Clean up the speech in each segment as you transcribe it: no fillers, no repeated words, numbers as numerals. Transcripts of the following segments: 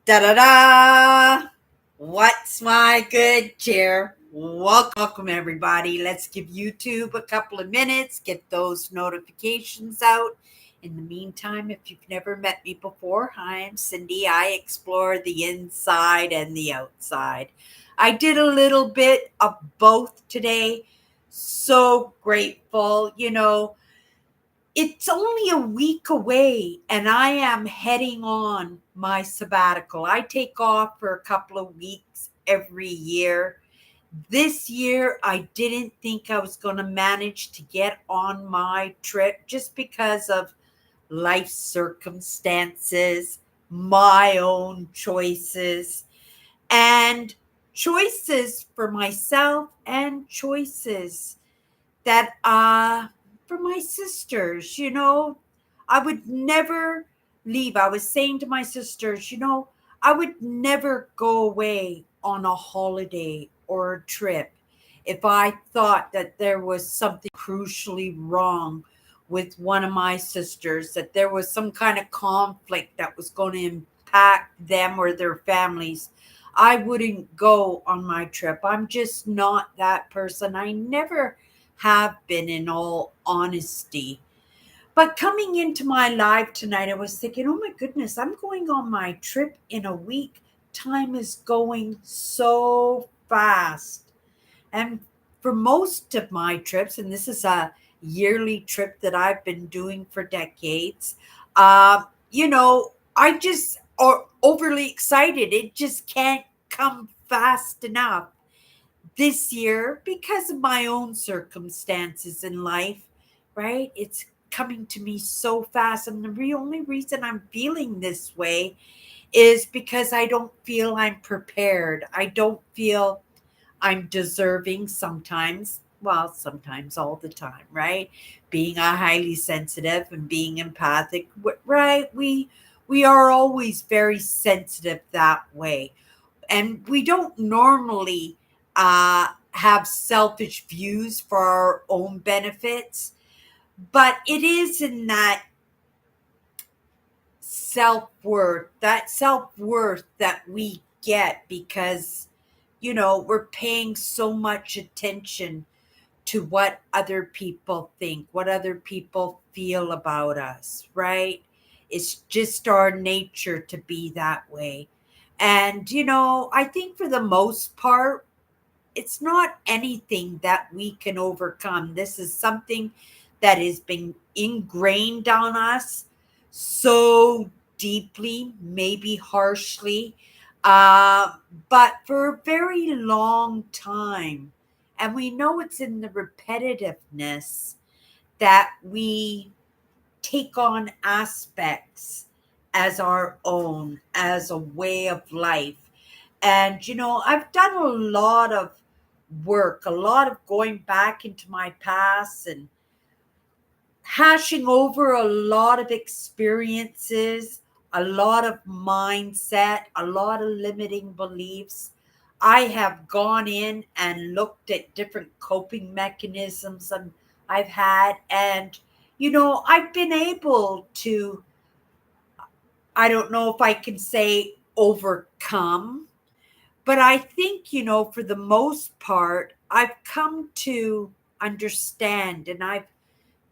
Da da da! What's my good cheer? Welcome, everybody. Let's give YouTube a couple of minutes, get those notifications out. In the meantime, if you've never met me before, hi, I'm Cindy. I explore the inside and the outside. I did a little bit of both today. So grateful. It's only a week away and I am heading on my sabbatical. I take off for a couple of weeks every year. This year, I didn't think I was going to manage to get on my trip just because of life circumstances, my own choices, and choices for myself and choices that for my sisters, I would never leave. I was saying to my sisters, I would never go away on a holiday or a trip if I thought that there was something crucially wrong with one of my sisters, that there was some kind of conflict that was going to impact them or their families. I wouldn't go on my trip. I'm just not that person. I never have been, in all honesty. But coming into my live tonight, I was thinking, oh my goodness, I'm going on my trip in a week. Time is going so fast. And for most of my trips, and this is a yearly trip that I've been doing for decades, I just are overly excited. It just can't come fast enough this year because of my own circumstances in life, right? It's coming to me so fast. And the only reason I'm feeling this way is because I don't feel I'm prepared. I don't feel I'm deserving sometimes. Well, sometimes all the time, right? Being a highly sensitive and being empathic, right? We are always very sensitive that way, and we don't normally have selfish views for our own benefits, but it is in that self worth that we get because we're paying so much attention to what other people think, what other people feel about us, right? It's just our nature to be that way. And, I think for the most part, it's not anything that we can overcome. This is something that has been ingrained on us so deeply, maybe harshly, uh, but for a very long time. And we know it's in the repetitiveness that we take on aspects as our own, as a way of life. And, I've done a lot of work, a lot of going back into my past and hashing over a lot of experiences, a lot of mindset, a lot of limiting beliefs. I have gone in and looked at different coping mechanisms I've had, and I've been able to, I don't know if I can say overcome, but I think, for the most part, I've come to understand and I've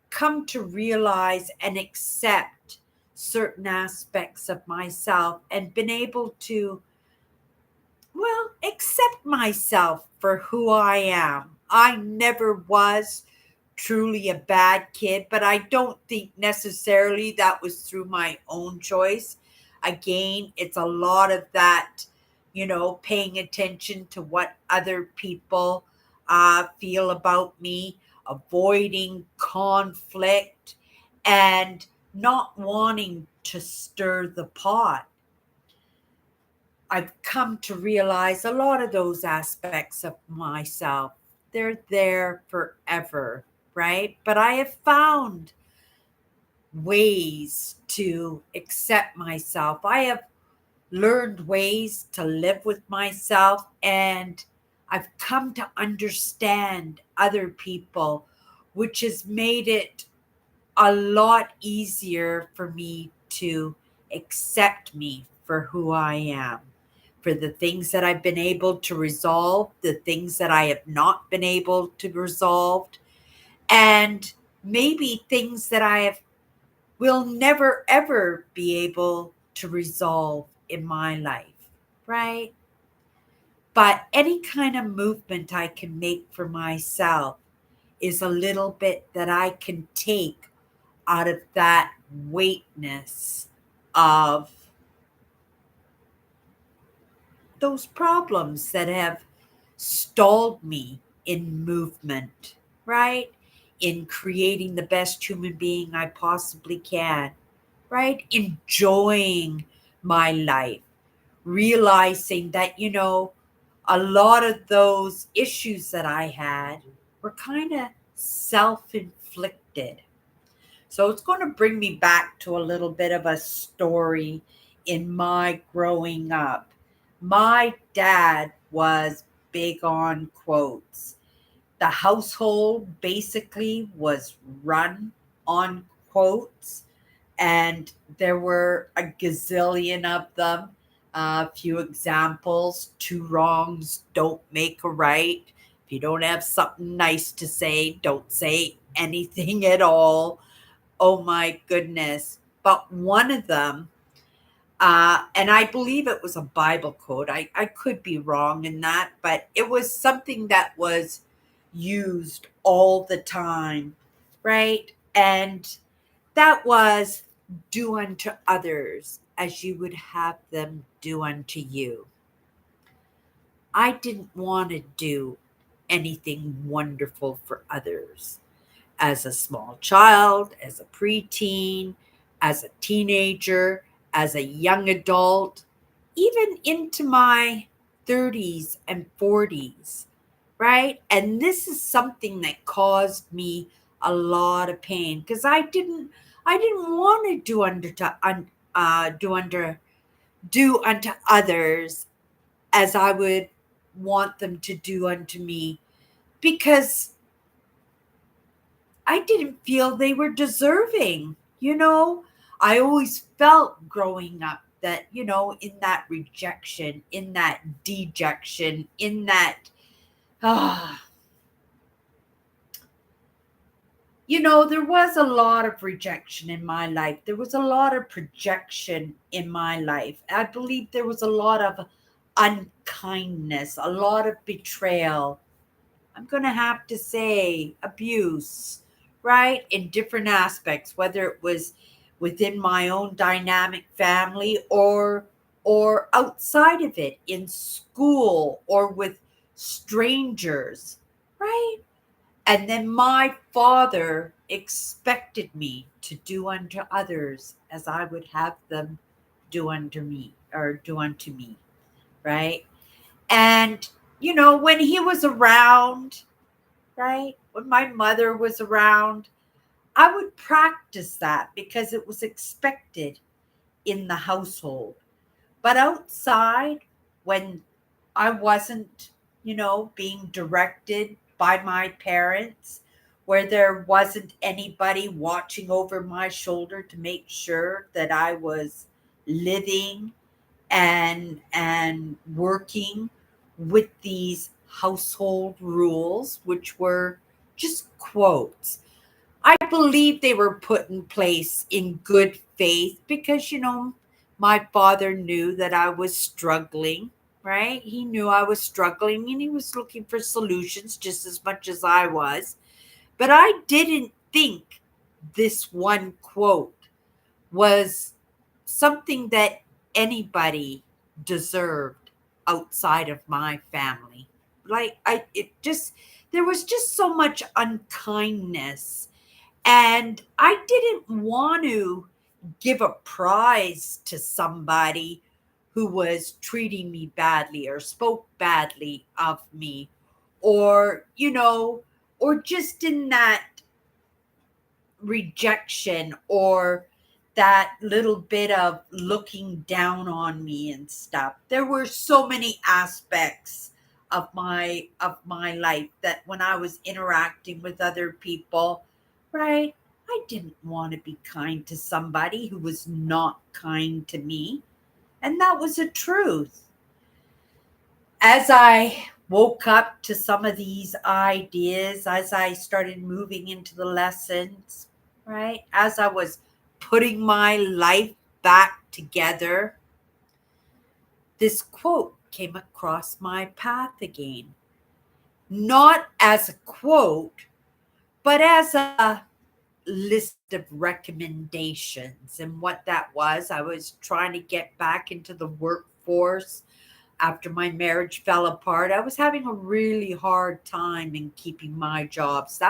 come to realize and accept certain aspects of myself and been able to, well, accept myself for who I am. I never was truly a bad kid, but I don't think necessarily that was through my own choice. Again, it's a lot of that, paying attention to what other people feel about me, avoiding conflict, and not wanting to stir the pot. I've come to realize a lot of those aspects of myself, they're there forever, right? But I have found ways to accept myself. I have learned ways to live with myself, and I've come to understand other people, which has made it a lot easier for me to accept me for who I am, for the things that I've been able to resolve, the things that I have not been able to resolve, and maybe things that I have will never ever be able to resolve in my life, right? But any kind of movement I can make for myself is a little bit that I can take out of that weightness of those problems that have stalled me in movement, right? In creating the best human being I possibly can, right? Enjoying my life, realizing that, a lot of those issues that I had were kind of self inflicted. So it's going to bring me back to a little bit of a story in my growing up. My dad was big on quotes. The household basically was run on quotes, and there were a gazillion of them. A few examples: two wrongs don't make a right. If you don't have something nice to say, don't say anything at all. Oh my goodness. But one of them, and I believe it was a Bible quote. I could be wrong in that, but it was something that was used all the time, right? And that was, do unto others as you would have them do unto you. I didn't want to do anything wonderful for others as a small child, as a preteen, as a teenager, as a young adult, even into my 30s and 40s, right? And this is something that caused me a lot of pain because I didn't want to do unto others as I would want them to do unto me, because I didn't feel they were deserving. I always felt growing up that, in that rejection, in that dejection, in that, ah, there was a lot of rejection in my life. There was a lot of projection in my life. I believe there was a lot of unkindness, a lot of betrayal. I'm going to have to say abuse, right? In different aspects, whether it was within my own dynamic family or outside of it, in school or with strangers, right? And then my father expected me to do unto others as I would have them do unto me, or do unto me, right? And when he was around, right? When my mother was around, I would practice that because it was expected in the household. But outside, when I wasn't, being directed by my parents, where there wasn't anybody watching over my shoulder to make sure that I was living and working with these household rules, which were just quotes. I believe they were put in place in good faith because, my father knew that I was struggling, right? He knew I was struggling and he was looking for solutions just as much as I was. But I didn't think this one quote was something that anybody deserved outside of my family. Like, there was just so much unkindness, and I didn't want to give a prize to somebody who was treating me badly or spoke badly of me, or or just in that rejection, or that little bit of looking down on me and stuff. There were so many aspects of my life that when I was interacting with other people, right, I didn't want to be kind to somebody who was not kind to me. And that was the truth. As I woke up to some of these ideas, as I started moving into the lessons, right? As I was putting my life back together, this quote came across my path again. Not as a quote, but as a list of recommendations. And what that was, I was trying to get back into the workforce after my marriage fell apart. I was having a really hard time in keeping my jobs.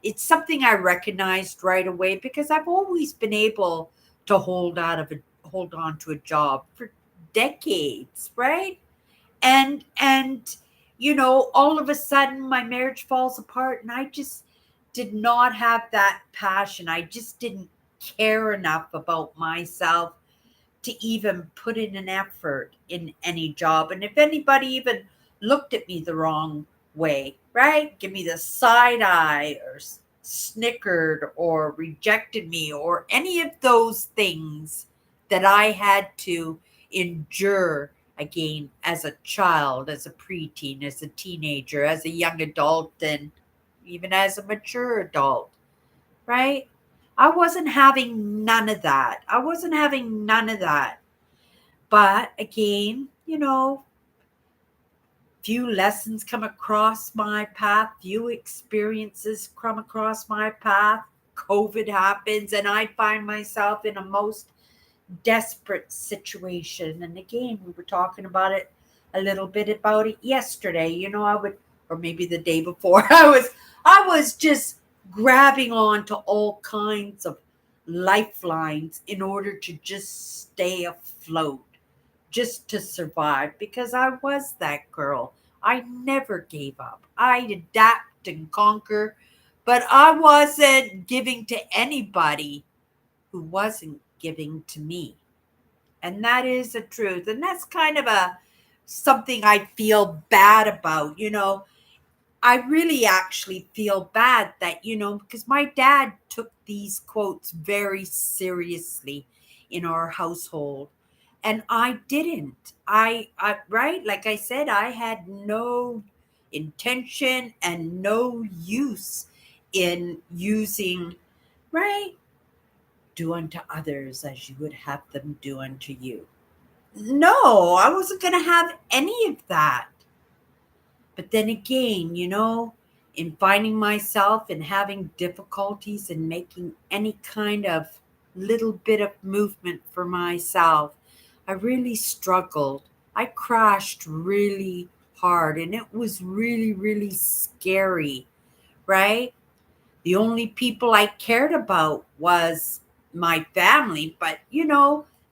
It's something I recognized right away because I've always been able to hold on to a job for decades, right? And all of a sudden my marriage falls apart and I just did not have that passion. I just didn't care enough about myself to even put in an effort in any job. And if anybody even looked at me the wrong way, right? Give me the side eye or snickered or rejected me or any of those things that I had to endure again as a child, as a preteen, as a teenager, as a young adult, and even as a mature adult, right? I wasn't having none of that. I wasn't having none of that. But again, few lessons come across my path, few experiences come across my path. COVID happens, and I find myself in a most desperate situation. And again, we were talking about it a little bit about it yesterday. I would, or maybe the day before, I was just grabbing on to all kinds of lifelines in order to just stay afloat, just to survive, because I was that girl. I never gave up. I'd adapt and conquer, but I wasn't giving to anybody who wasn't giving to me. And that is the truth. And that's kind of a something I feel bad about. I really actually feel bad that, because my dad took these quotes very seriously in our household. And I didn't. Right? Like I said, I had no intention and no use in using, right? Do unto others as you would have them do unto you. No, I wasn't going to have any of that. But then again, in finding myself and having difficulties in making any kind of little bit of movement for myself, I really struggled. I crashed really hard and it was really, really scary, right? The only people I cared about was my family, but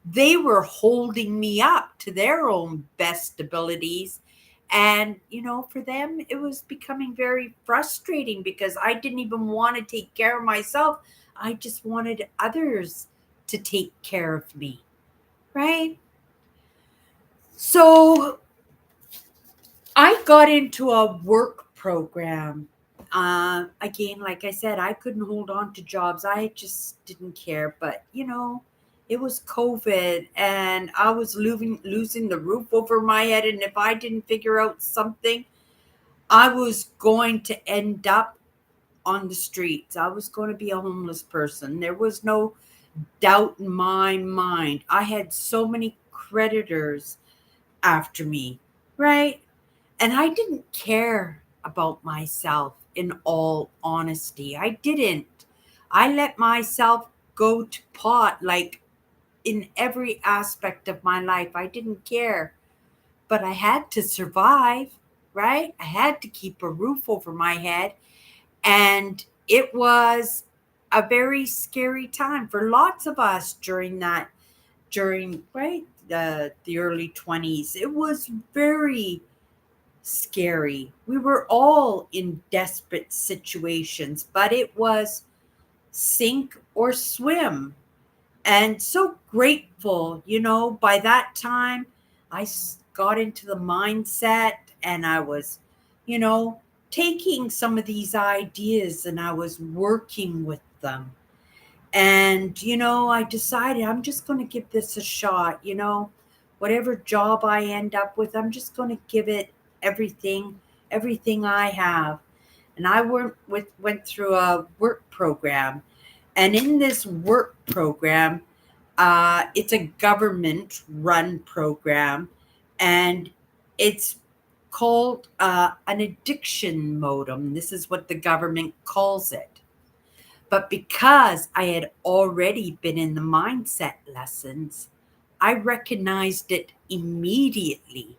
they were holding me up to their own best abilities. And for them, it was becoming very frustrating because I didn't even want to take care of myself. I just wanted others to take care of me, right? So I got into a work program. Again, like I said, I couldn't hold on to jobs. I just didn't care. But, it was COVID and I was losing the roof over my head. And if I didn't figure out something, I was going to end up on the streets. I was going to be a homeless person. There was no doubt in my mind. I had so many creditors after me, right? And I didn't care about myself, in all honesty. I didn't. I let myself go to pot like in every aspect of my life. I didn't care. But I had to survive, right? I had to keep a roof over my head. And it was a very scary time for lots of us during right the early 20s. It was very scary. We were all in desperate situations, but it was sink or swim. And so grateful, by that time, got into the mindset and I was, you know, taking some of these ideas and I was working with them. And, I decided I'm just going to give this a shot. whatever job I end up with, I'm just going to give it everything, everything I have. And I went through a work program, and in this work program, it's a government run program, and it's called an addiction modem. This is what the government calls it. But because I had already been in the mindset lessons, I recognized it immediately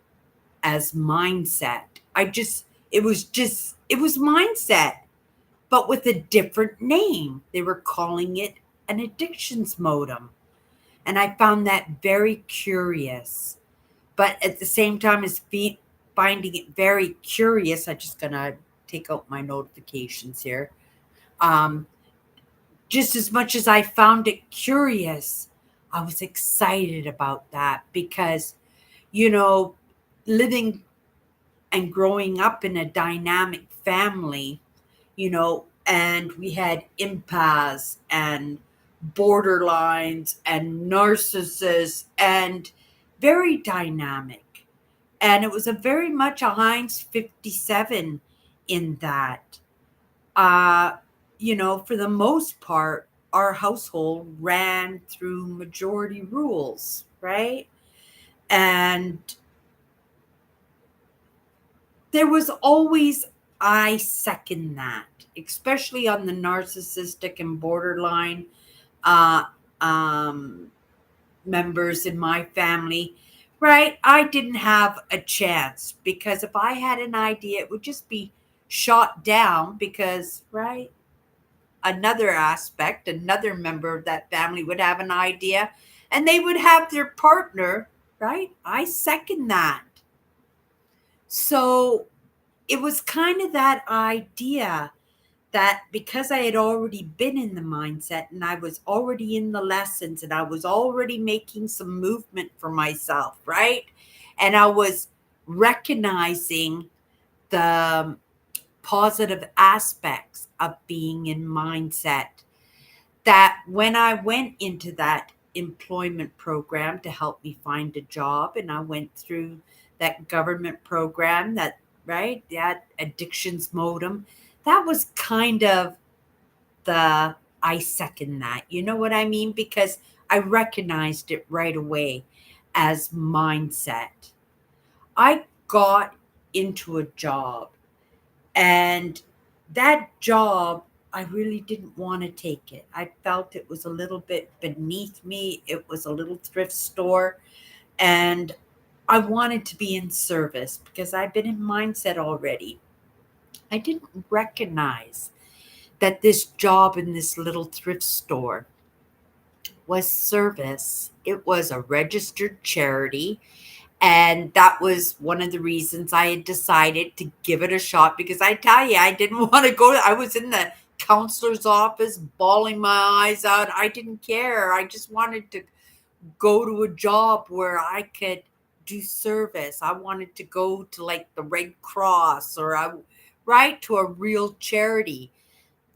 as mindset. It was mindset, but with a different name. They were calling it an addictions modem. And I found that very curious. But at the same time as finding it very curious, I'm just going to take out my notifications here. Um, just as much as I found it curious, I was excited about that because, you know, living and growing up in a dynamic family, and we had empaths and borderlines and narcissists and very dynamic. And it was a very much a Heinz 57 in that. Uh, for the most part, our household ran through majority rules, right? And there was always, I second that, especially on the narcissistic and borderline uh, um, members in my family, right? I didn't have a chance because if I had an idea, it would just be shot down because, right? Another aspect, another member of that family would have an idea and they would have their partner, right? I second that. So it was kind of that idea that because I had already been in the mindset and I was already in the lessons and I was already making some movement for myself, right? And I was recognizing the positive aspects of being in mindset, that when I went into that employment program to help me find a job, and I went through that government program, that, right, that addictions modem, that was kind of the, I second that. You know what I mean? Because I recognized it right away as mindset. I got into a job, and that job, I really didn't want to take it. I felt it was a little bit beneath me. It was a little thrift store. And I wanted to be in service because I've been in mindset already. I didn't recognize that this job in this little thrift store was service. It was a registered charity. And that was one of the reasons I had decided to give it a shot because I tell you, I didn't want to go. I was in the counselor's office bawling my eyes out. I didn't care. I just wanted to go to a job where I could do service. I wanted to go to like the Red Cross right, to a real charity.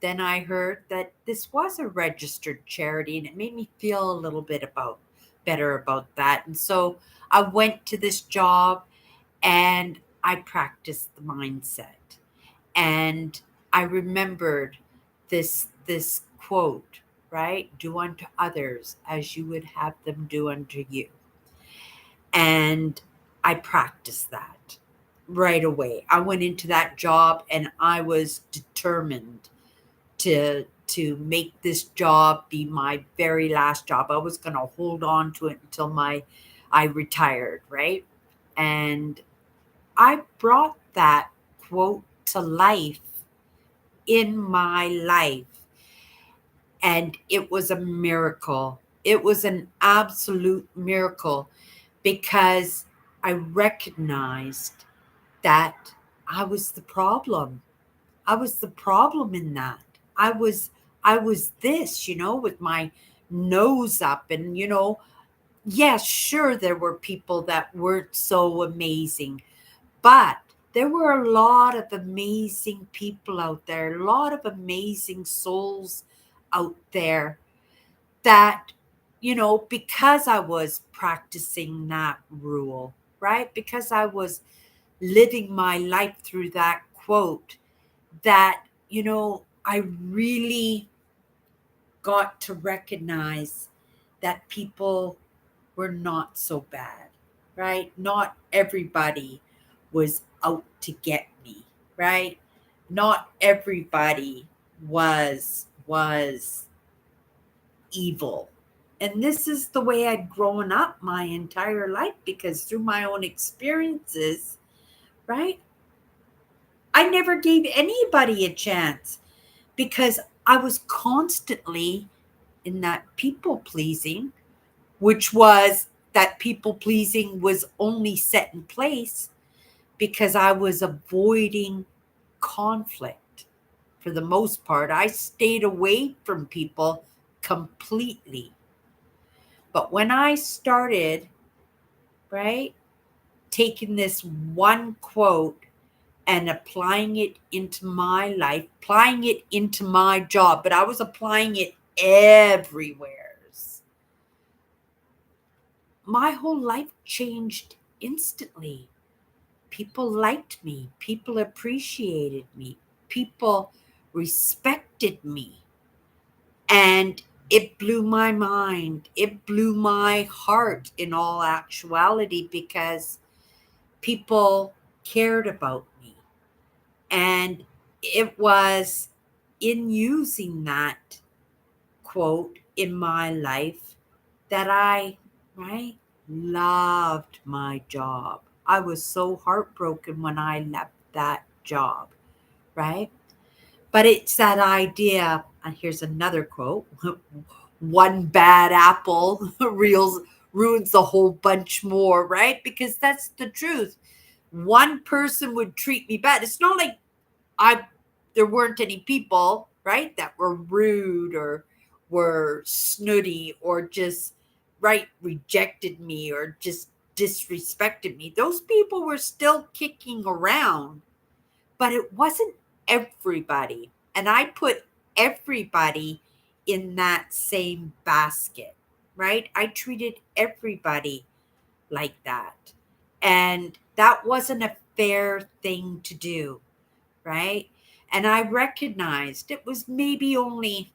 Then I heard that this was a registered charity and it made me feel a little bit about better about that. And so I went to this job and I practiced the mindset. And I remembered this quote, right? Do unto others as you would have them do unto you. And I practiced that right away. I went into that job and I was determined to make this job be my very last job. I was going to hold on to it until my I retired, right? And I brought that quote to life in my life, and it was a miracle. It was an absolute miracle because I recognized that I was the problem. I was the problem in that. I was I was this, with my nose up and yes, sure there were people that weren't so amazing, but there were a lot of amazing people out there, a lot of amazing souls out there that because I was practicing that rule, right? Because I was living my life through that quote, that, I really got to recognize that people were not so bad, right? Not everybody was out to get me, right? Not everybody was evil. And this is the way I'd grown up my entire life, because through my own experiences, right? I never gave anybody a chance, because I was constantly in that people pleasing, which was that people pleasing was only set in place because I was avoiding conflict. For the most part, I stayed away from people completely. But when I started, right, taking this one quote and applying it into my life, applying it into my job, but I was applying it everywhere. My whole life changed instantly. People liked me, people appreciated me, people respected me. And it blew my mind. It blew my heart in all actuality, because people cared about me. And it was in using that quote in my life that I, right, loved my job. I was so heartbroken when I left that job, right? But it's that idea, and here's another quote: one bad apple ruins the whole bunch more, right? Because that's the truth. One person would treat me bad. It's not like I there weren't any people, right, that were rude or were snooty or just, right, rejected me or just disrespected me. Those people were still kicking around, but it wasn't everybody. And I put everybody in that same basket, right? I treated everybody like that. And that wasn't a fair thing to do, right? And I recognized it was maybe only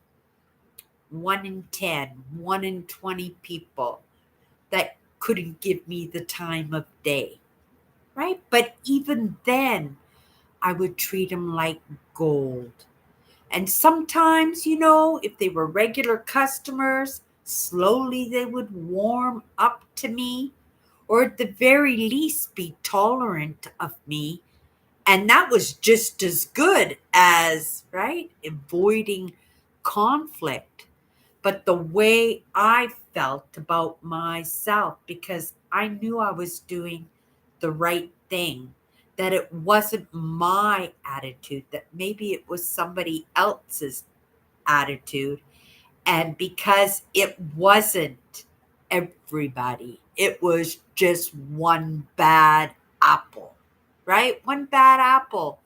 1 in 10, 1 in 20 people that couldn't give me the time of day, right? But even then, I would treat them like gold. And sometimes, if they were regular customers, slowly they would warm up to me, or at the very least be tolerant of me. And that was just as good as, right, avoiding conflict. But the way I felt about myself, because I knew I was doing the right thing, that it wasn't my attitude, that maybe it was somebody else's attitude. And because it wasn't everybody, it was just one bad apple, right? One bad apple.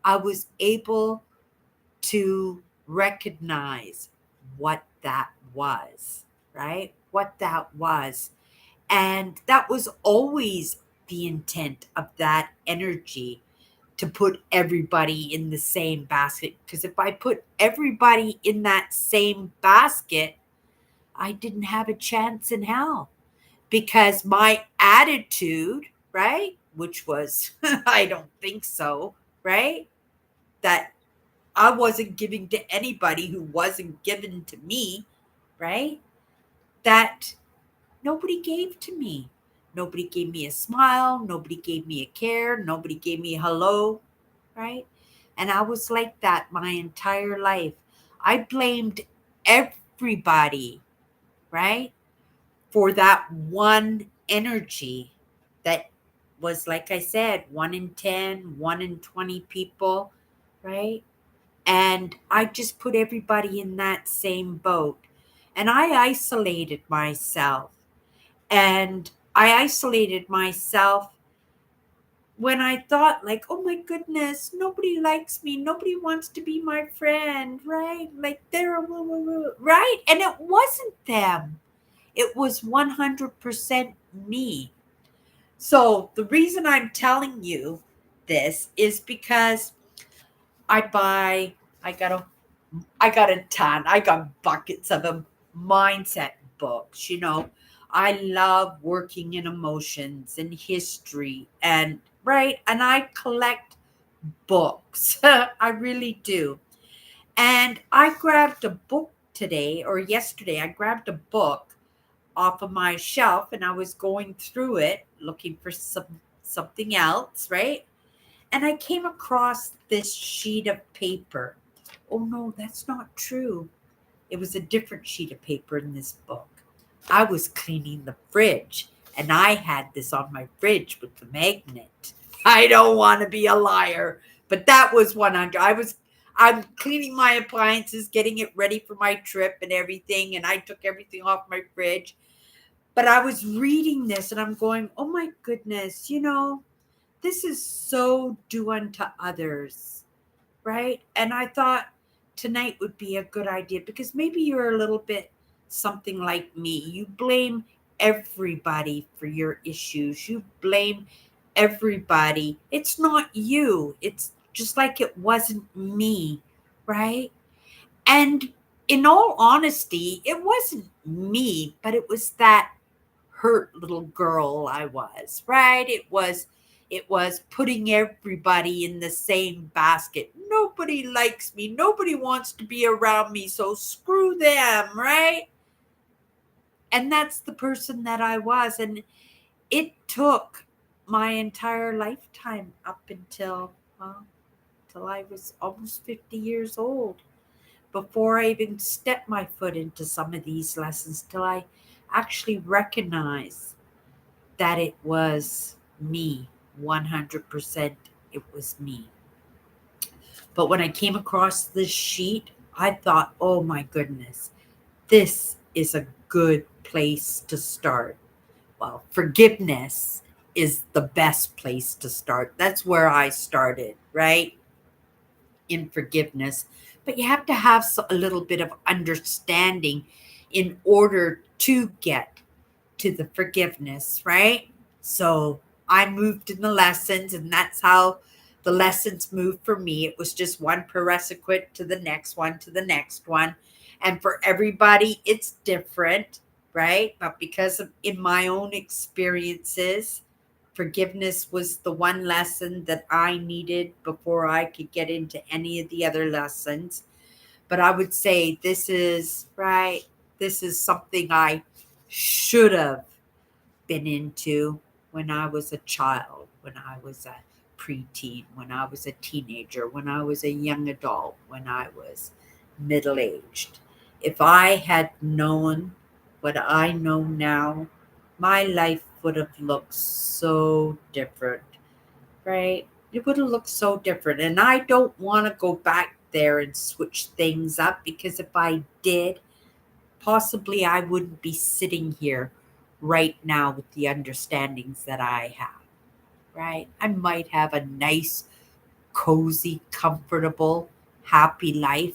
I was able to recognize what that was, right? What that was. And that was always the intent of that energy, to put everybody in the same basket. Because if I put everybody in that same basket, I didn't have a chance in hell, because my attitude, right, which was, I don't think so, right, that I wasn't giving to anybody who wasn't given to me, right, that nobody gave to me. Nobody gave me a smile. Nobody gave me a care. Nobody gave me a hello, right? And I was like that my entire life. I blamed everybody, right, for that one energy that was, like I said, 1 in 10, 1 in 20 people, right? And I just put everybody in that same boat. And I isolated myself. And I isolated myself when I thought, like, oh my goodness, nobody likes me. Nobody wants to be my friend, right? Like, they're, right? And it wasn't them. It was 100% me. So the reason I'm telling you this is because I buy, I got a, I got a ton, I got buckets of them, mindset books. I love working in emotions and history and right, and I collect books. I really do. And I grabbed a book today or yesterday. I grabbed a book off of my shelf and I was going through it looking for something else, right? And I came across this sheet of paper. Oh no, that's not true. It was a different sheet of paper in this book. I was cleaning the fridge and I had this on my fridge with the magnet. I don't want to be a liar, but that was 100. I'm cleaning my appliances, getting it ready for my trip and everything, and I took everything off my fridge. But I was reading this and I'm going, "Oh my goodness, this is so do unto others." Right? And I thought tonight would be a good idea because maybe you're a little bit something like me. You blame everybody for your issues. You blame everybody. It's not you. It's just like it wasn't me, right? And in all honesty, it wasn't me, but it was that hurt little girl I was, right? It was putting everybody in the same basket. Nobody likes me. Nobody wants to be around me, so screw them, right? And that's the person that I was. And it took my entire lifetime up until, well, till I was almost 50 years old before I even stepped my foot into some of these lessons, till I actually recognized that it was me. 100% it was me. But when I came across this sheet, I thought, oh my goodness, this is a good place to start. Well, forgiveness is the best place to start. That's where I started, right? In forgiveness. But you have to have a little bit of understanding in order to get to the forgiveness, right? So I moved in the lessons, and that's how the lessons moved for me. It was just one prerequisite to the next one, to the next one. And for everybody, it's different, right? But because of in my own experiences, forgiveness was the one lesson that I needed before I could get into any of the other lessons. But I would say this is right. This is something I should have been into when I was a child, when I was a preteen, when I was a teenager, when I was a young adult, when I was middle aged. If I had known what I know now, my life would have looked so different, right? It would have looked so different. And I don't want to go back there and switch things up because if I did, possibly I wouldn't be sitting here right now with the understandings that I have, right? I might have a nice, cozy, comfortable, happy life,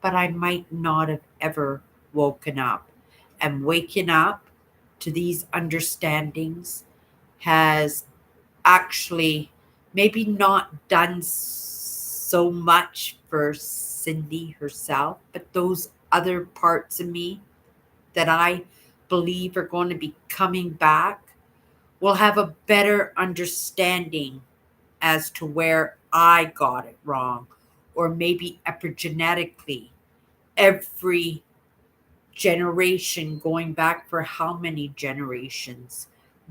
but I might not have ever woken up. And waking up to these understandings has actually maybe not done so much for Cindy herself, but those other parts of me that I believe are going to be coming back will have a better understanding as to where I got it wrong, or maybe epigenetically, every generation going back for how many generations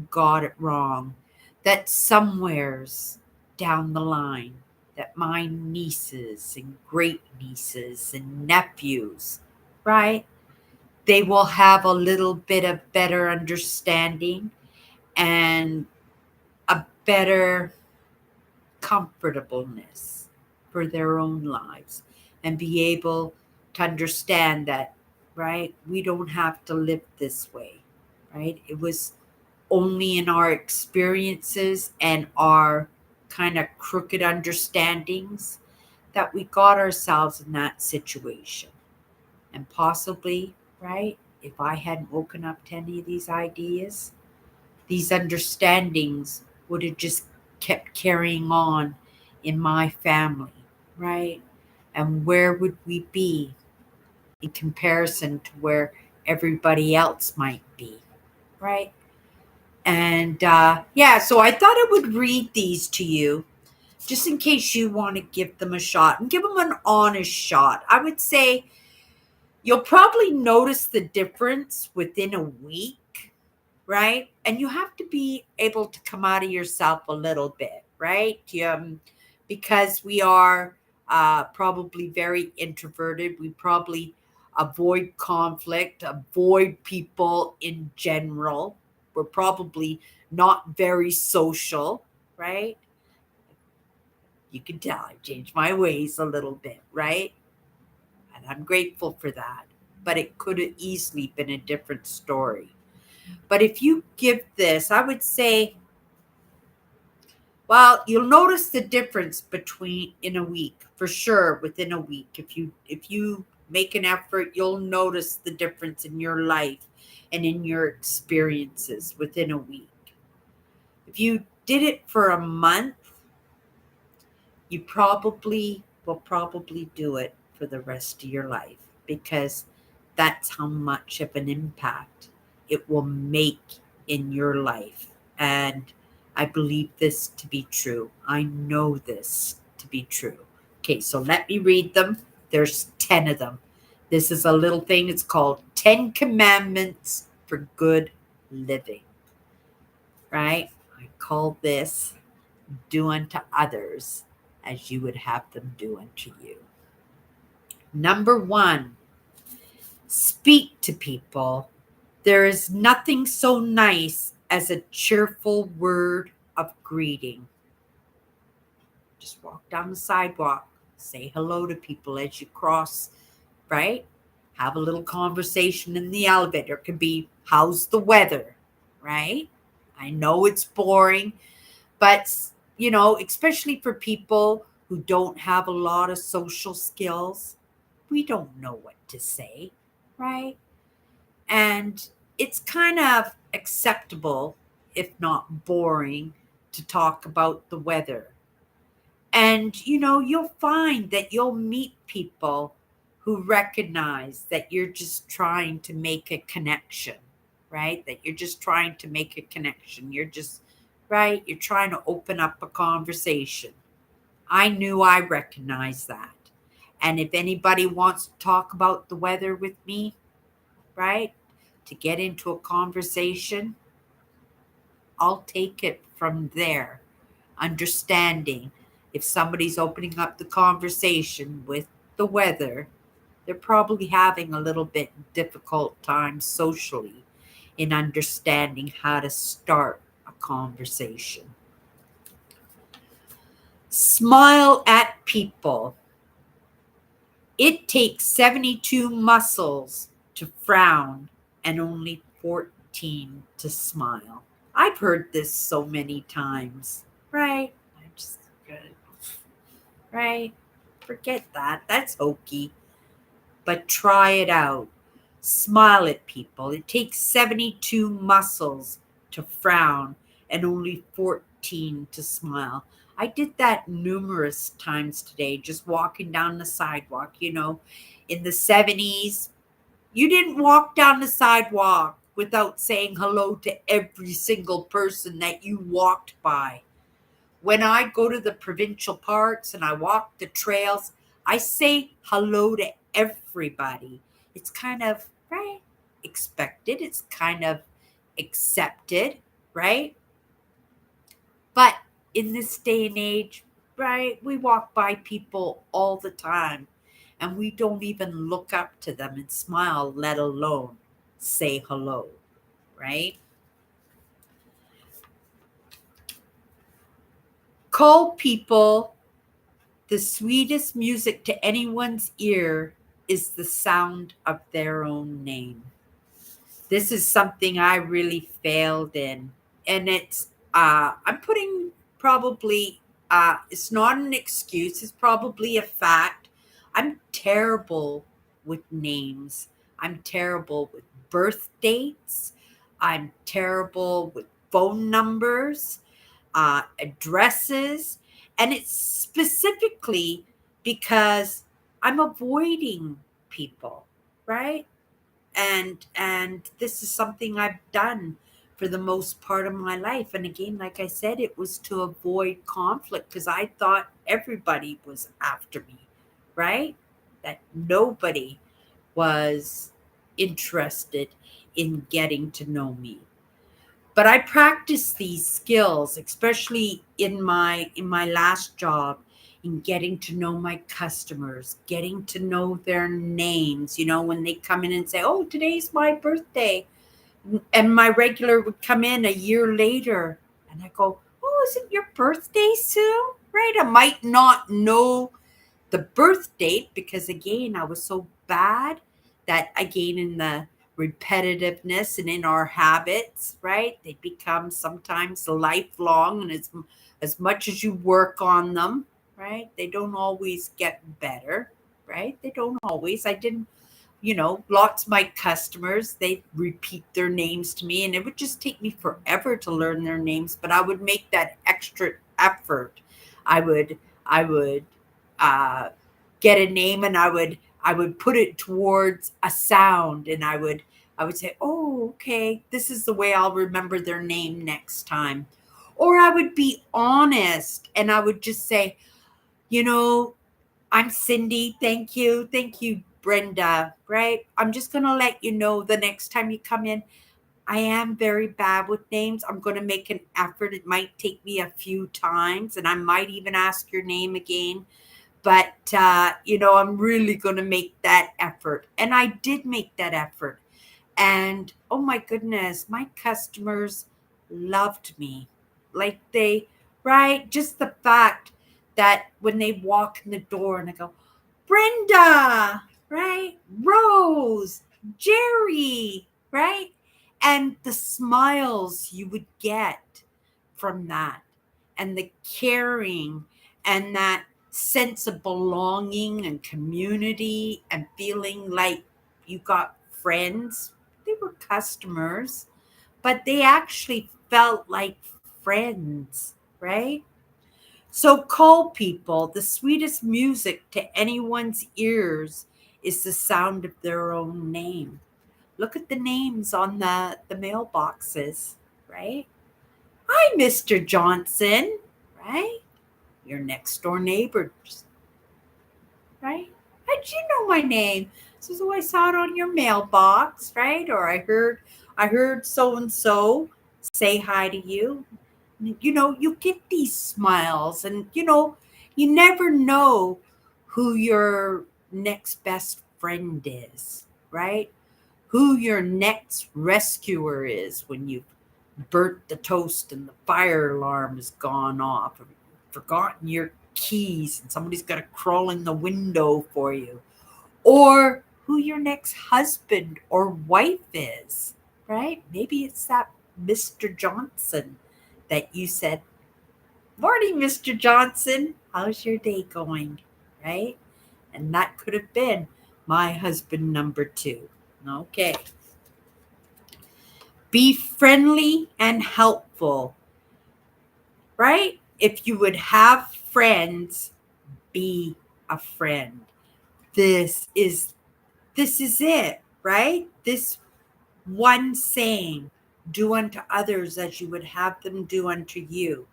got it wrong. That somewheres down the line, that my nieces and great nieces and nephews, right? They will have a little bit of better understanding and a better comfortableness for their own lives and be able to understand that, right? We don't have to live this way, right? It was only in our experiences and our kind of crooked understandings that we got ourselves in that situation. And possibly, right? if I hadn't woken up to any of these ideas, these understandings would have just kept carrying on in my family, right? And where would we be in comparison to where everybody else might be, right? And yeah, so I thought I would read these to you just in case you want to give them a shot and give them an honest shot. I would say you'll probably notice the difference within a week, right? And you have to be able to come out of yourself a little bit, right? Because we are probably very introverted. We probably avoid conflict, avoid people in general. We're probably not very social, right? You can tell I've changed my ways a little bit, right? And I'm grateful for that. But it could have easily been a different story. But if you give this, I would say, well, you'll notice the difference between in a week, for sure, within a week. If you make an effort, you'll notice the difference in your life and in your experiences within a week. If you did it for a month, you probably will probably do it for the rest of your life because that's how much of an impact it will make in your life. And I believe this to be true. I know this to be true. Okay, so let me read them. There's 10 of them. This is a little thing. It's called 10 Commandments for Good Living, right? I call this do unto others as you would have them do unto you. Number one, speak to people. There is nothing so nice as a cheerful word of greeting. Just walk down the sidewalk, say hello to people as you cross, right? Have a little conversation in the elevator. It could be, how's the weather, right? I know it's boring, but, especially for people who don't have a lot of social skills, we don't know what to say, right? And it's kind of acceptable, if not boring, to talk about the weather. And, you'll find that you'll meet people who recognize that you're just trying to make a connection, right? That you're just trying to make a connection. You're just, right? You're trying to open up a conversation. I knew I recognized that. And if anybody wants to talk about the weather with me, right, to get into a conversation, I'll take it from there, understanding if somebody's opening up the conversation with the weather, they're probably having a little bit difficult time socially in understanding how to start a conversation. Smile at people. It takes 72 muscles to frown and only 14 to smile. I've heard this so many times, right? I just, right? Forget that. That's hokey. But try it out. Smile at people. It takes 72 muscles to frown and only 14 to smile. I did that numerous times today, just walking down the sidewalk. In the 70s, you didn't walk down the sidewalk without saying hello to every single person that you walked by. When I go to the provincial parks and I walk the trails, I say hello to everybody. It's kind of, right, expected. It's kind of accepted, right? But in this day and age, right, we walk by people all the time and we don't even look up to them and smile, let alone say hello, right? Call people. The sweetest music to anyone's ear is the sound of their own name. This is something I really failed in. And I'm putting probably, it's not an excuse, it's probably a fact. I'm terrible with names. I'm terrible with birth dates. I'm terrible with phone numbers, addresses, and it's specifically because I'm avoiding people, right? And this is something I've done for the most part of my life. And again, like I said, it was to avoid conflict because I thought everybody was after me, right? That nobody was interested in getting to know me. But I practiced these skills, especially in my last job, in getting to know my customers, getting to know their names. When they come in and say, "Oh, today's my birthday," and my regular would come in a year later, and I go, "Oh, is it your birthday soon?" Right? I might not know the birth date because again I was so bad that again in the repetitiveness and in our habits, right, they become sometimes lifelong, and as much as you work on them, right, they don't always get better, right, they don't always. I didn't, lots of my customers, they repeat their names to me, and it would just take me forever to learn their names, but I would make that extra effort. I would uh, get a name, and I would put it towards a sound, and I would say, "Oh, okay, this is the way I'll remember their name next time." Or I would be honest, and I would just say, you know, "I'm Cindy. Thank you, Brenda." Right? "I'm just going to let you know the next time you come in, I am very bad with names. I'm going to make an effort. It might take me a few times, and I might even ask your name again. But, I'm really going to make that effort." And I did make that effort. And oh my goodness, my customers loved me. Like right? Just the fact that when they walk in the door and I go, "Brenda," right? "Rose," "Jerry," right? And the smiles you would get from that, and the caring, and that sense of belonging and community, and feeling like you got friends. They were customers, but they actually felt like friends, right? So call people. The sweetest music to anyone's ears is the sound of their own name. Look at the names on the mailboxes, right? "Hi, Mr. Johnson," right? Your next door neighbors, right? "How'd you know my name?" So I saw it on your mailbox, right? Or I heard so and so say hi to you. You get these smiles, and you never know who your next best friend is, right? Who your next rescuer is when you've burnt the toast and the fire alarm has gone off, or forgotten your keys and somebody's got to crawl in the window for you, or who your next husband or wife is, right? Maybe it's that Mr. Johnson that you said, "Morning, Mr. Johnson. How's your day going?" Right? And that could have been my husband number two. Okay. Be friendly and helpful, right? If you would have friends, be a friend. This is this is it, right? This one saying, "Do unto others as you would have them do unto you."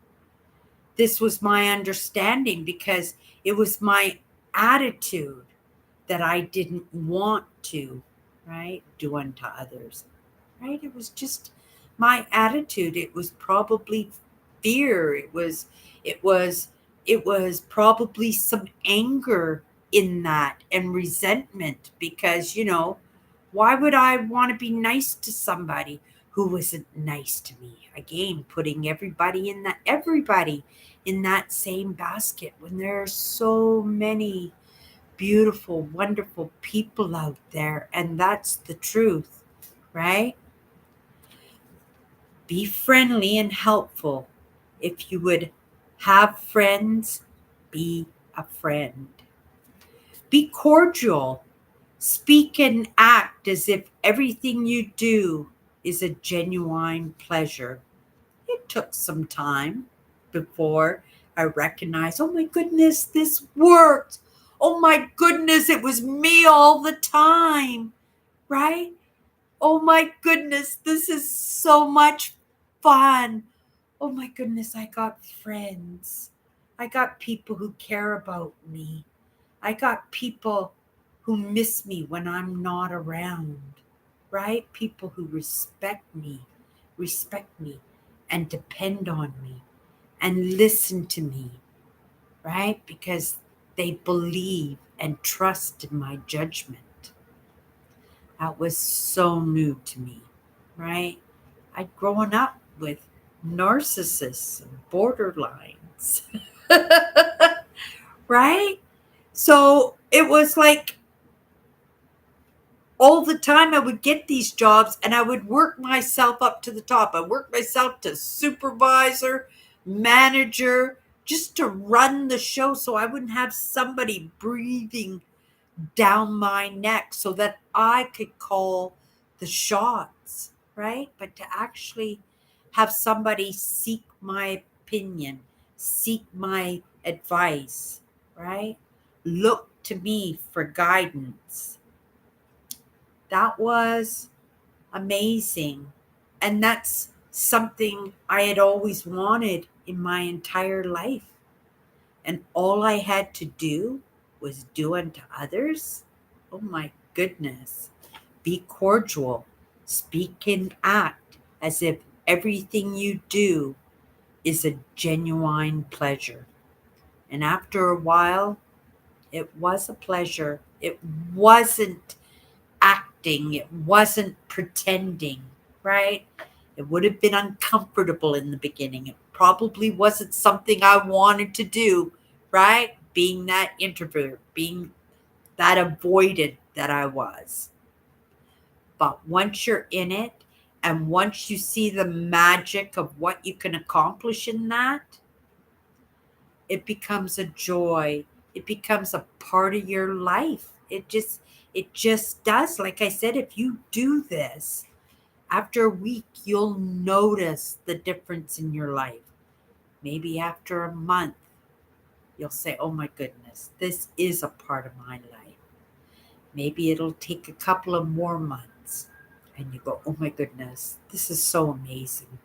This was my understanding because it was my attitude that I didn't want to, right, do unto others, right? It was just my attitude. It was probably fear. It was probably some anger in that, and resentment, because why would I want to be nice to somebody who wasn't nice to me? Again, putting everybody in that same basket when there are so many beautiful, wonderful people out there, and that's the truth, right? Be friendly and helpful. If you would have friends, be a friend. Be cordial. Speak and act as if everything you do is a genuine pleasure. It took some time before I recognized, oh my goodness, this worked. Oh my goodness, it was me all the time, right? Oh my goodness, this is so much fun. Oh my goodness, I got friends. I got people who care about me. I got people who miss me when I'm not around, right? People who respect me, and depend on me and listen to me, right? Because they believe and trust in my judgment. That was so new to me, right? I'd grown up with narcissists and borderlines, right? So it was like all the time I would get these jobs and I would work myself up to the top. I worked myself to supervisor, manager, just to run the show so I wouldn't have somebody breathing down my neck so that I could call the shots, right? But to actually have somebody seek my opinion, seek my advice, right? Look to me for guidance. That was amazing. And that's something I had always wanted in my entire life. And all I had to do was do unto others. Oh my goodness. Be cordial, speak and act as if everything you do is a genuine pleasure. And after a while, it was a pleasure. It wasn't acting, it wasn't pretending, right? It would have been uncomfortable in the beginning. It probably wasn't something I wanted to do, right? Being that introvert, being that avoidant that I was. But once you're in it and once you see the magic of what you can accomplish in that, it becomes a joy. It becomes a part of your life. It just does. Like I said, if you do this, after a week you'll notice the difference in your life. Maybe after a month you'll say, "Oh my goodness, this is a part of my life." Maybe it'll take a couple of more months and you go, "Oh my goodness, this is so amazing.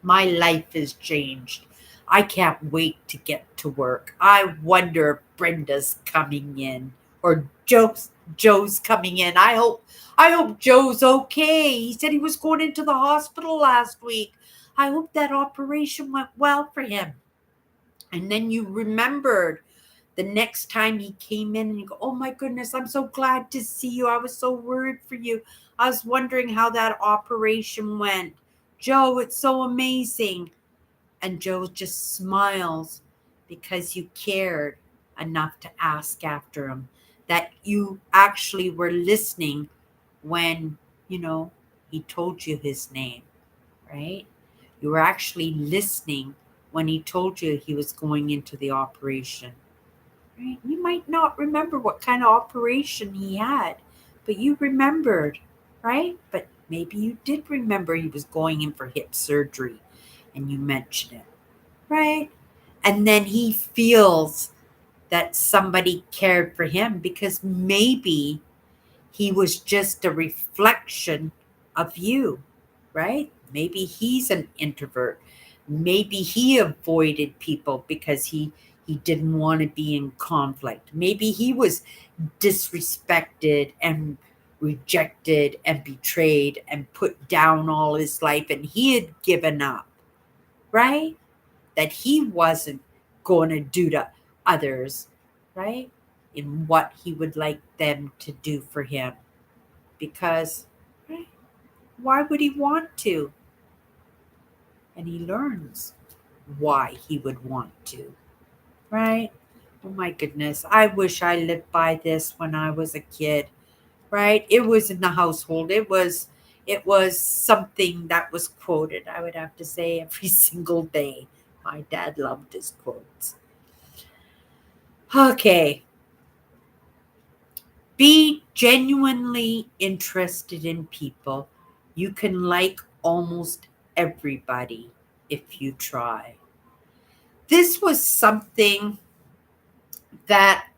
My life has changed. I can't wait to get to work. I wonder if Brenda's coming in or Joe's coming in. I hope Joe's okay. He said he was going into the hospital last week. I hope that operation went well for him." And then you remembered the next time he came in and you go, "Oh my goodness, I'm so glad to see you. I was so worried for you. I was wondering how that operation went. Joe, it's so amazing." And Joe just smiles because you cared enough to ask after him, that you actually were listening when, he told you his name, right? You were actually listening when he told you he was going into the operation. Right? You might not remember what kind of operation he had, but you remembered, right? But maybe you did remember he was going in for hip surgery and you mentioned it, right? And then he feels that somebody cared for him because maybe he was just a reflection of you, right? Maybe he's an introvert. Maybe he avoided people because he didn't want to be in conflict. Maybe he was disrespected and rejected and betrayed and put down all his life and he had given up, right? That he wasn't going to do to others, right? In what he would like them to do for him. Because, right, why would he want to? And he learns why he would want to, right? Oh my goodness. I wish I lived by this when I was a kid, right? It was in the household. It was something that was quoted, I would have to say, every single day. My dad loved his quotes. Okay. Be genuinely interested in people. You can like almost everybody if you try. This was something that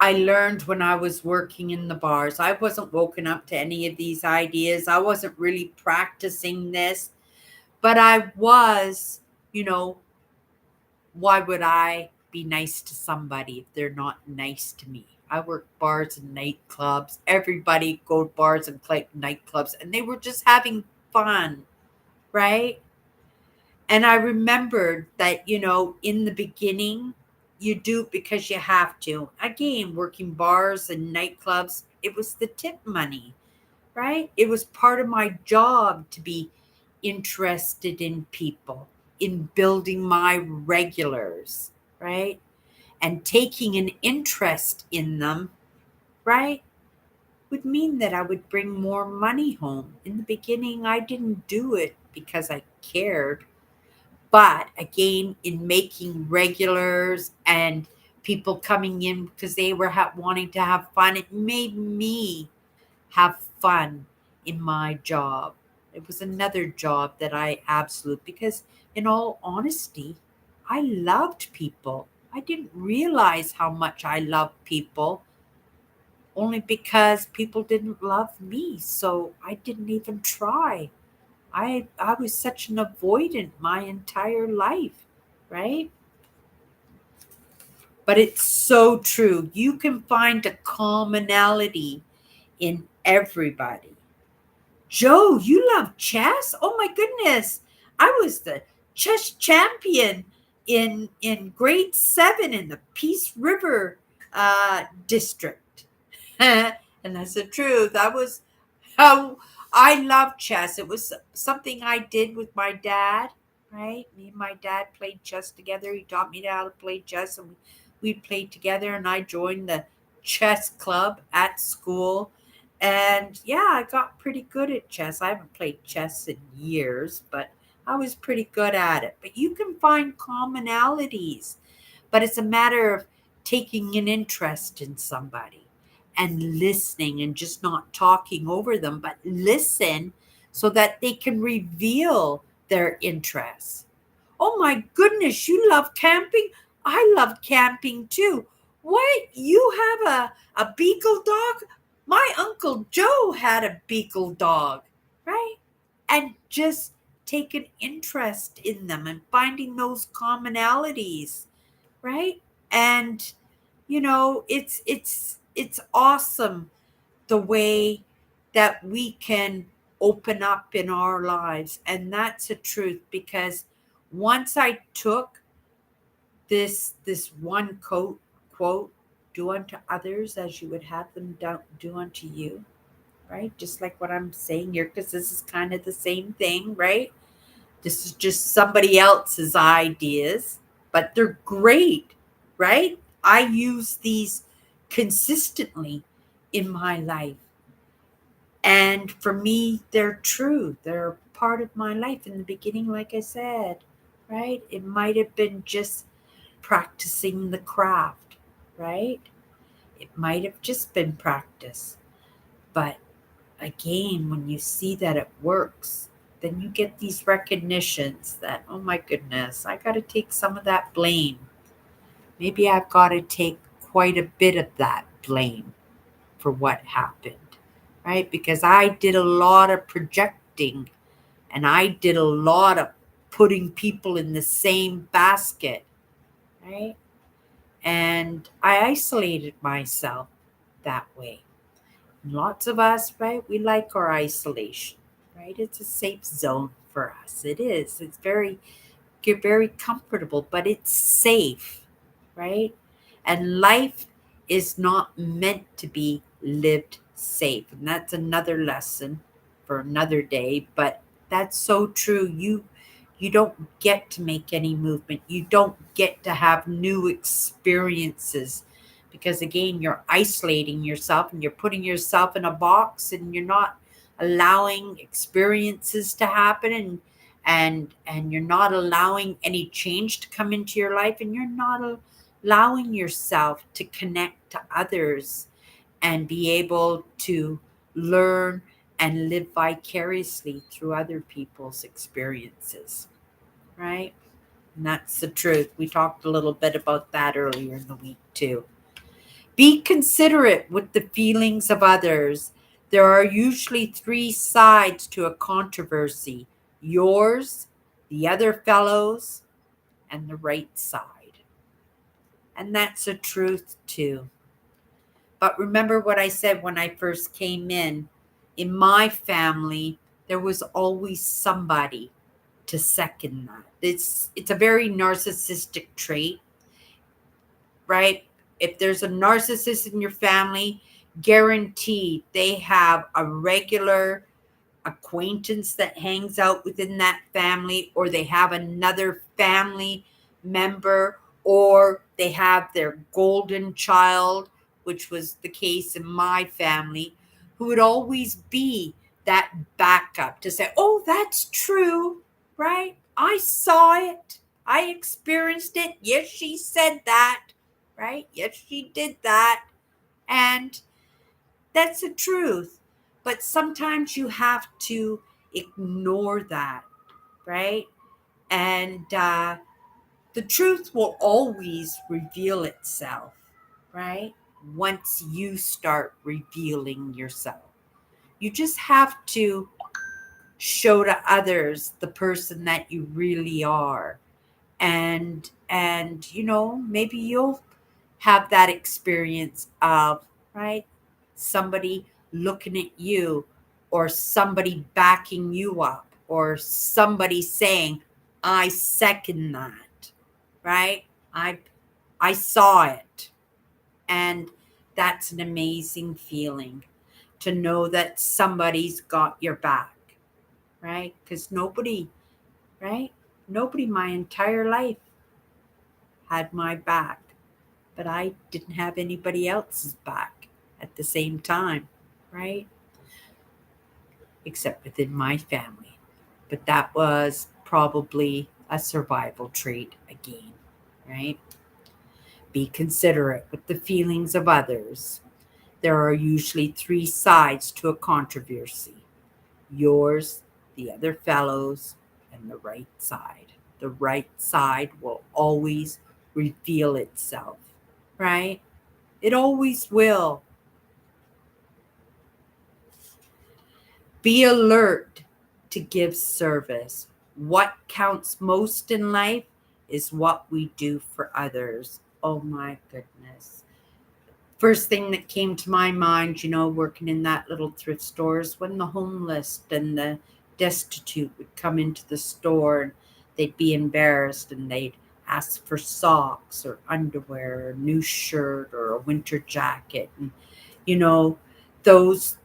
I learned when I was working in the bars. I wasn't woken up to any of these ideas. I wasn't really practicing this, but I was, you know, why would I be nice to somebody if they're not nice to me? I worked bars and nightclubs. Everybody go to bars and nightclubs, and they were just having fun, right? And I remembered that, in the beginning, you do it because you have to. Again, working bars and nightclubs, it was the tip money, right? It was part of my job to be interested in people, in building my regulars, right? And taking an interest in them, right? Would mean that I would bring more money home. In the beginning, I didn't do it because I cared. But again, in making regulars and people coming in because they were wanting to have fun, it made me have fun in my job. It was another job that I absolute because in all honesty, I loved people. I didn't realize how much I loved people only because people didn't love me. So I didn't even try. I was such an avoidant my entire life, right? But it's so true. You can find a commonality in everybody. Joe, you love chess? Oh my goodness. I was the chess champion in grade 7 in the Peace River district. And that's the truth. Oh, I love chess. It was something I did with my dad, right? Me and my dad played chess together. He taught me how to play chess, and we played together. And I joined the chess club at school. And yeah, I got pretty good at chess. I haven't played chess in years, but I was pretty good at it. But you can find commonalities, but it's a matter of taking an interest in somebody and listening and just not talking over them, but listen so that they can reveal their interests. Oh my goodness, you love camping? I love camping too. What? You have a beagle dog? My Uncle Joe had a beagle dog, right? And just take an interest in them and finding those commonalities, right? And it's awesome the way that we can open up in our lives, and that's the truth. Because once I took this one quote, do unto others as you would have them do unto you, right? Just like what I'm saying here, because this is kind of the same thing, right? This is just somebody else's ideas, but they're great, right? I use these consistently in my life. And for me, they're true. They're part of my life. In the beginning, like I said, right? It might have been just practicing the craft, right? It might have just been practice. But again, when you see that it works, then you get these recognitions that, oh my goodness, I got to take some of that blame. Maybe I've got to take quite a bit of that blame for what happened, right? Because I did a lot of projecting and I did a lot of putting people in the same basket, right? And I isolated myself that way. Lots of us, right? We like our isolation, right? It's a safe zone for us. It is. It's very comfortable, but it's safe, right? And life is not meant to be lived safe. And that's another lesson for another day, but that's so true. You don't get to make any movement. You don't get to have new experiences because again, you're isolating yourself and you're putting yourself in a box and you're not allowing experiences to happen and you're not allowing any change to come into your life and you're not allowing yourself to connect to others and be able to learn and live vicariously through other people's experiences, right? And that's the truth. We talked a little bit about that earlier in the week, too. Be considerate with the feelings of others. There are usually three sides to a controversy: yours, the other fellow's, and the right side. And that's the truth, too. But remember what I said when I first came in. In my family, there was always somebody to second that. It's a very narcissistic trait, right? If there's a narcissist in your family, guaranteed they have a regular acquaintance that hangs out within that family, or they have another family member, or they have their golden child, which was the case in my family, who would always be that backup to say, oh, that's true, right? I saw it. I experienced it. Yes, she said that, right? Yes, she did that. And that's the truth. But sometimes you have to ignore that, right? And the truth will always reveal itself, right? Once you start revealing yourself, you just have to show to others the person that you really are. And maybe you'll have that experience of, right, somebody looking at you, or somebody backing you up, or somebody saying, I second that, right? I saw it. And that's an amazing feeling, to know that somebody's got your back, right? Because nobody, right, nobody my entire life had my back, but I didn't have anybody else's back at the same time, right? Except within my family. But that was probably a survival trait again, right? Be considerate with the feelings of others. There are usually three sides to a controversy: yours, the other fellow's, and the right side. The right side will always reveal itself, right? It always will. Be alert to give service. What counts most in life is what we do for others. Oh my goodness. First thing that came to my mind, working in that little thrift store, is when the homeless and the destitute would come into the store, and they'd be embarrassed and they'd ask for socks or underwear, or a new shirt or a winter jacket. And you know those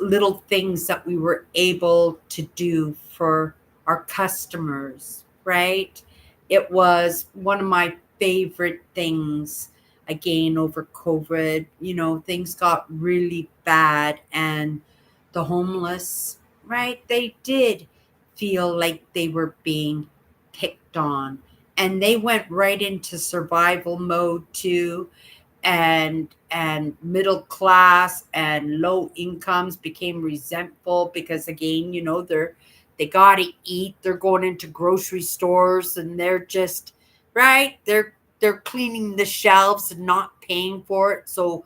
little things that we were able to do for our customers, right? It was one of my favorite things. Again, over COVID, things got really bad, and the homeless, right, they did feel like they were being picked on, and they went right into survival mode too. And middle class and low incomes became resentful, because again, they got to eat. They're going into grocery stores, and they're just, right, they're cleaning the shelves and not paying for it. So,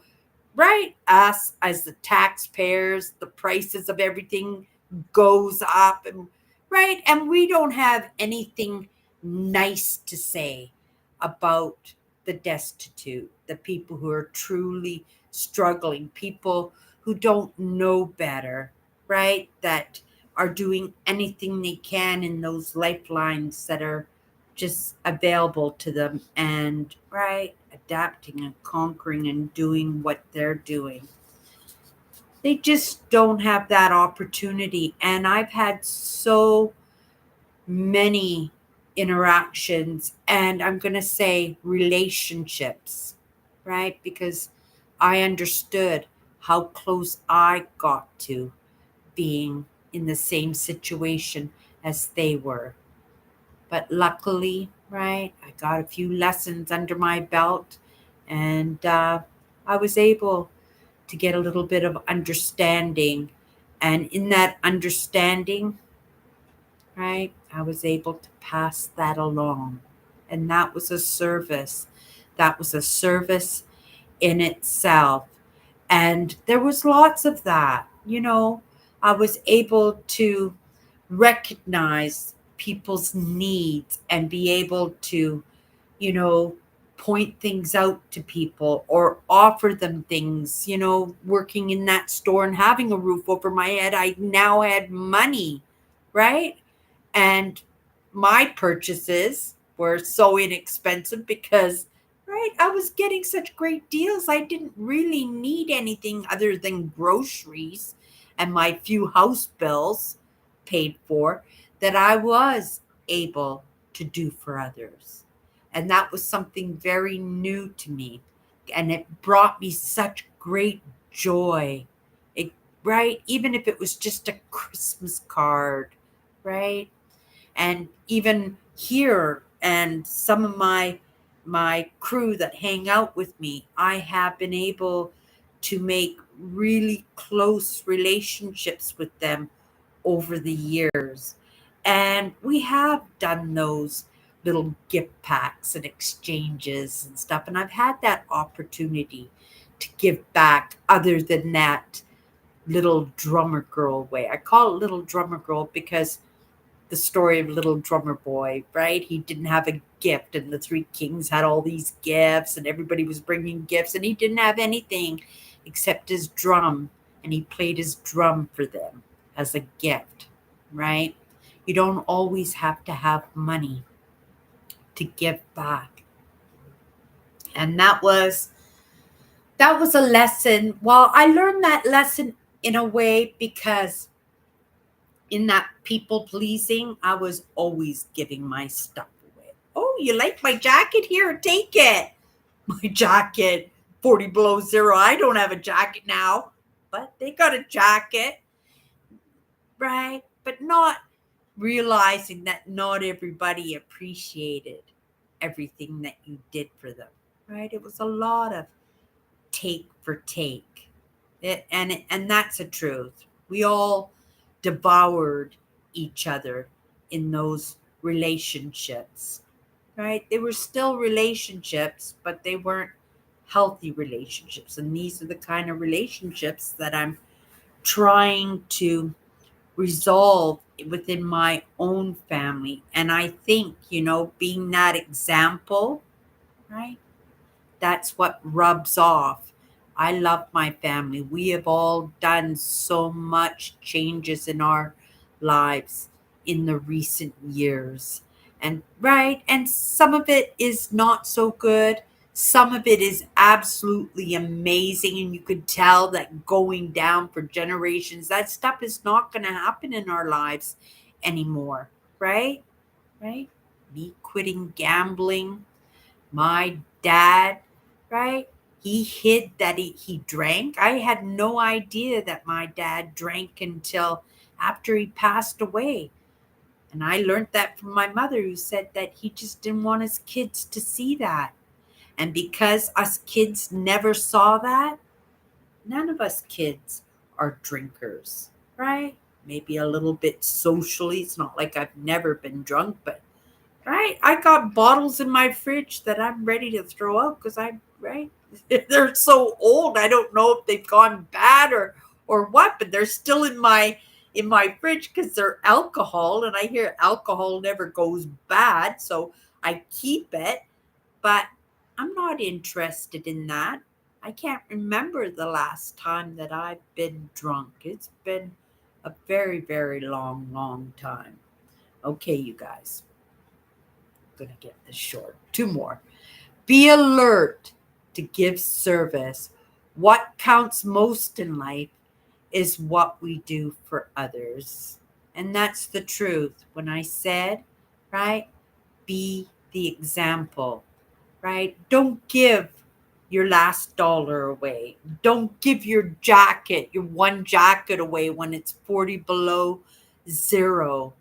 right, us as the taxpayers, the prices of everything goes up, and right, and we don't have anything nice to say about the destitute, the people who are truly struggling, people who don't know better, right, that are doing anything they can in those lifelines that are just available to them, and right, adapting and conquering and doing what they're doing. They just don't have that opportunity. And I've had so many interactions, and I'm going to say relationships, right? Because I understood how close I got to being in the same situation as they were. But luckily, right, I got a few lessons under my belt, and I was able to get a little bit of understanding. And in that understanding, right, I was able to pass that along. And that was a service. That was a service in itself. And there was lots of that. I was able to recognize people's needs and be able to, you know, point things out to people or offer them things. Working in that store and having a roof over my head, I now had money, right? And my purchases were so inexpensive because, right, I was getting such great deals. I didn't really need anything other than groceries and my few house bills paid for that I was able to do for others. And that was something very new to me. And it brought me such great joy. It, right? Even if it was just a Christmas card, right? And even here and some of my crew that hang out with me, I have been able to make really close relationships with them over the years. And we have done those little gift packs and exchanges and stuff. And I've had that opportunity to give back other than that little drummer girl way. I call it little drummer girl because the story of little drummer boy, right? He didn't have a gift, and the three kings had all these gifts, and everybody was bringing gifts, and he didn't have anything except his drum, and he played his drum for them as a gift, right? You don't always have to have money to give back. And that was a lesson. Well, I learned that lesson in a way because in that people pleasing, I was always giving my stuff away. Oh, you like my jacket? Here, take it. My jacket, 40 below zero. I don't have a jacket now, but they got a jacket, right? But not realizing that not everybody appreciated everything that you did for them, right? It was a lot of take for take. And that's a truth. We all devoured each other in those relationships, right? They were still relationships, but they weren't healthy relationships. And these are the kind of relationships that I'm trying to resolve within my own family. And I think, being that example, right? That's what rubs off. I love my family. We have all done so much changes in our lives in the recent years. And right, and some of it is not so good. Some of it is absolutely amazing, and you could tell that going down for generations, that stuff is not going to happen in our lives anymore, right? Right? Me quitting gambling, my dad, right? He hid that he drank. I had no idea that my dad drank until after he passed away. And I learned that from my mother, who said that he just didn't want his kids to see that. And because us kids never saw that, none of us kids are drinkers, right? Maybe a little bit socially. It's not like I've never been drunk, but right? I got bottles in my fridge that I'm ready to throw out because I'm right. They're so old. I don't know if they've gone bad or what, but they're still in my fridge because they're alcohol, and I hear alcohol never goes bad, so I keep it. But I'm not interested in that. I can't remember the last time that I've been drunk. It's been a very, very long, long time. Okay, you guys, going to get this short. Two more. Be alert to give service. What counts most in life is what we do for others. And that's the truth. When I said, right, be the example, right? Don't give your last dollar away. Don't give your jacket, your one jacket away when it's 40 below zero,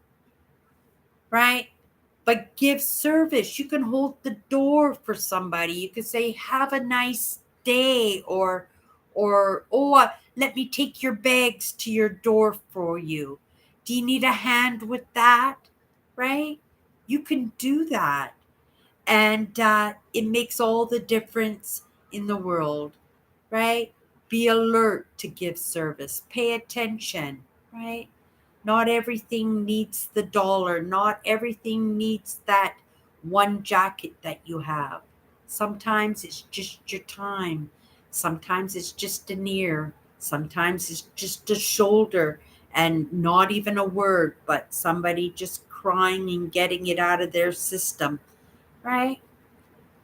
right? But give service. You can hold the door for somebody. You can say, have a nice day, Or, oh, let me take your bags to your door for you. Do you need a hand with that? Right? You can do that. And it makes all the difference in the world, right? Be alert to give service. Pay attention, right? Not everything needs the dollar. Not everything needs that one jacket that you have. Sometimes it's just your time. Sometimes it's just an ear. Sometimes it's just a shoulder and not even a word, but somebody just crying and getting it out of their system, right?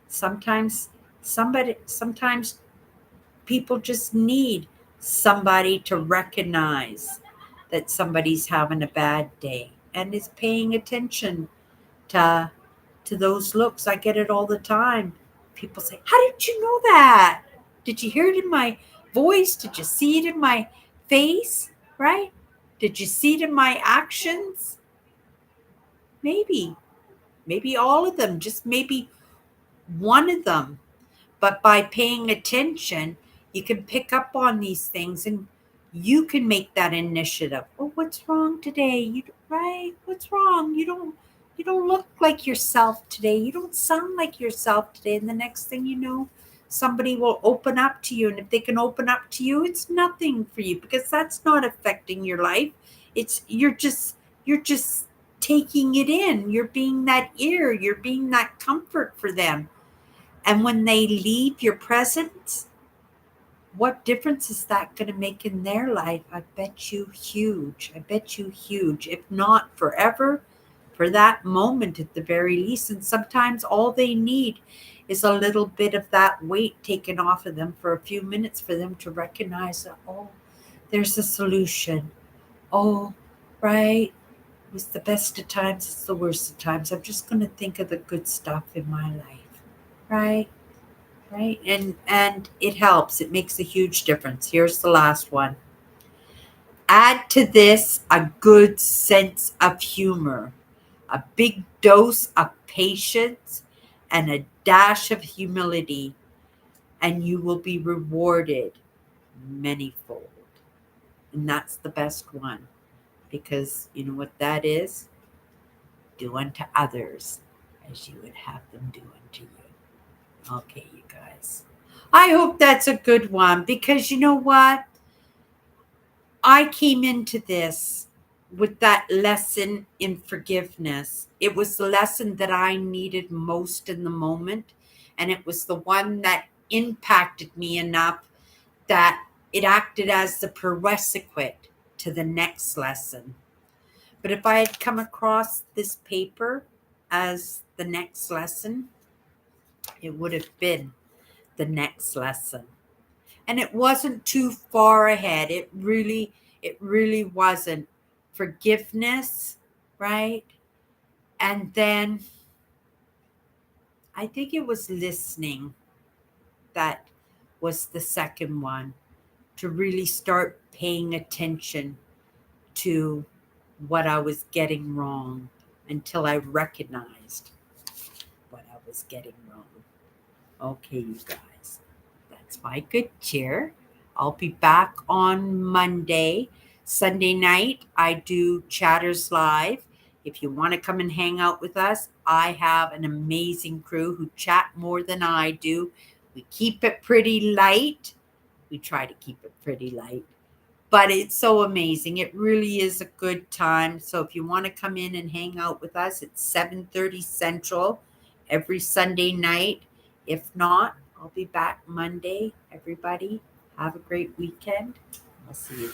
Sometimes sometimes people just need somebody to recognize that somebody's having a bad day and is paying attention to those looks. I get it all the time. People say, "How did you know that? Did you hear it in my voice? Did you see it in my face?" Right? Did you see it in my actions? Maybe. Maybe all of them, just maybe one of them. But by paying attention, you can pick up on these things and you can make that initiative. Oh, what's wrong today? Right? What's wrong? You don't look like yourself today. You don't sound like yourself today. And the next thing you know, somebody will open up to you. And if they can open up to you, it's nothing for you because that's not affecting your life. It's you're just taking it in. You're being that ear. You're being that comfort for them. And when they leave your presence, what difference is that going to make in their life? I bet you huge. I bet you huge. If not forever, for that moment at the very least. And sometimes all they need is a little bit of that weight taken off of them for a few minutes for them to recognize that, oh, there's a solution. Oh, right. It's the best of times, it's the worst of times. I'm just going to think of the good stuff in my life. Right? Right? And it helps. It makes a huge difference. Here's the last one. Add to this a good sense of humor, a big dose of patience, and a dash of humility, and you will be rewarded manyfold. And that's the best one because you know what that is? Do unto others as you would have them do unto you. Okay, you guys. I hope that's a good one because you know what? I came into this with that lesson in forgiveness. It was the lesson that I needed most in the moment. And it was the one that impacted me enough that it acted as the prerequisite to the next lesson. But if I had come across this paper as the next lesson, it would have been the next lesson. And it wasn't too far ahead. It really wasn't. Forgiveness, right? And then I think it was listening that was the second one, to really start paying attention to what I was getting wrong until I recognized what I was getting wrong. Okay, you guys, that's my good cheer. I'll be back on Monday. Sunday night, I do Chatters Live. If you want to come and hang out with us, I have an amazing crew who chat more than I do. We keep it pretty light. We try to keep it pretty light, but it's so amazing. It really is a good time. So if you want to come in and hang out with us, it's 7:30 Central every Sunday night. If not, I'll be back Monday. Everybody, have a great weekend. I'll see you.